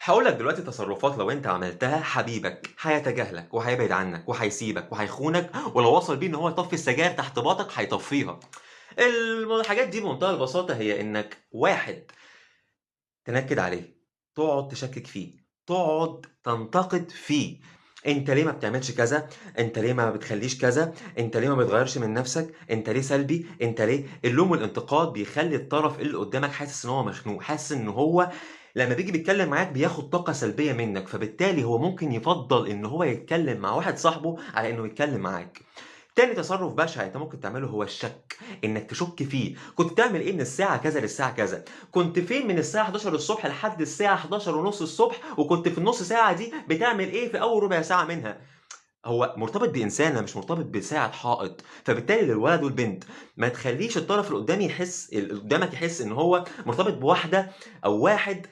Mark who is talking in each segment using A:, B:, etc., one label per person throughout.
A: هاقول لك دلوقتي تصرفات لو أنت عملتها حبيبك هيتجاهلك وهيبعد عنك وهيسيبك وهيخونك، ولو وصل بيه إن هو يطفّي السجاير تحت باطك هيطفّيها. الحاجات دي بمنتهى البساطة هي إنك واحد تنكد عليه، تقعد تشكك فيه، تقعد تنتقد فيه، أنت ليه ما بتعملش كذا، أنت ليه ما بتخلّيش كذا، أنت ليه ما بتغيّرش من نَفْسك، أنت ليه سلبي، أنت ليه اللوم والانتقاد بيخلّي الطرف اللي قدّامك حاسس إن هو مخنوق، حاسس إن هو لمّا بييجي بيتكلّم معاك بياخد طاقة سلبية منّك، فبالتالي هو ممكن يفضّل إن هو يتكلّم مع واحد صاحبه على إنه يتكلّم معاك. تاني تصرُّف بشع أنت ممكن تعمله هو الشَك، إنّك تشُك فيه، كنت بتعمل إيه من الساعة كذا للساعة كذا، كنت فين من الساعة 11:00 لحد الساعة 11:30 وكنت في النُص ساعة دي بتعمل إيه في أول ربع ساعة منها؟ هو مرتبط بإنسانة مش مرتبط بساعة حائط، فبالتالي للولد والبنت ما تخلّيش الطرف اللي قدّامي يحس اللي قدّامك يحس إن هو مرتبط بواحدة أو واحد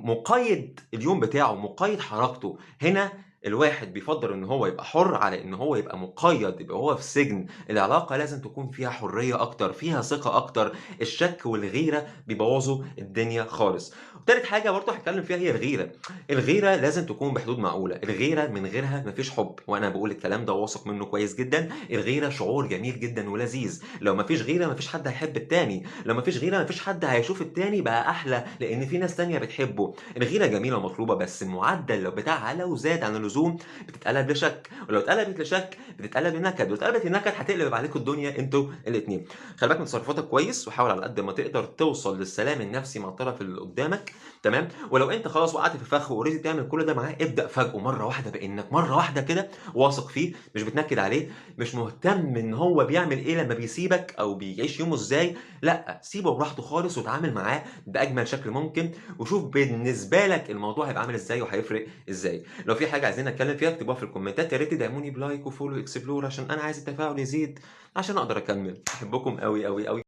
A: مُقيّد اليوم بتاعه، مُقيّد حركته، هنا الواحد بيفضّل إن هو يبقى حُر على إن هو يبقى مُقيّد، يبقى هو في سجن، العلاقة لازم تكون فيها حرية أكتر، فيها ثقة أكتر، الشَك والغيرة بيبوّظوا الدنيا خالص. وتالت حاجة برضه هاتكلّم فيها هي الغيرة. الغيرة لازم تكون بحدود معقولة، الغيرة من غيرها ما فيش حُب، وأنا باقول الكلام ده وواثق منّه كويس جدًا، الغيرة شعور جميل جدًا ولذيذ، لو ما فيش غيرة ما فيش حد هيحب التاني، لو ما فيش غيرة ما فيش حد هيشوف التاني بقى أحلى، لإن في ناس تانية بتحبه، الغيرة جميلة ومطلوبة بس المعدل لو بتاعها لو زاد عن اللزوم بتتقلب لشَك، ولو اتقلبت لشَك بتتقلب لنكد، ولو اتقلبت لنكد هتقلب عليكم الدنيا أنتم الاتنين. خلّي بالك من تصرفاتك كويس، وحاول على قد ما تقدر توصل للسلام النفسي مع الطرف اللي قدّامك، تمام؟ ولو أنت خلاص وقعت في فخ وalready بتعمل كل ده معاه، ابدأ فاجئه مرّة واحدة بإنك مرّة واحدة كده واثق فيه، مش بتنكد عليه، مش مهتم إن هو بيعمل إيه لمّا بيسيبك أو بيعيش يومه إزاي، لأ، سيبه براحته خالص واتعامل معاه بأجمل شكل ممكن، وشوف بالنسبة لك الموضوع هيبقى عامل إزاي وهيفرق إزاي. لو في حاجة عايزين نتكلم فيها اكتبوها في الكومنتات، يا ريت تدعموني بلايك وfollow وexplore عشان أنا عايز التفاعل يزيد، عشان أقدر أكمل. باحبكم أوي، أوي، أوي.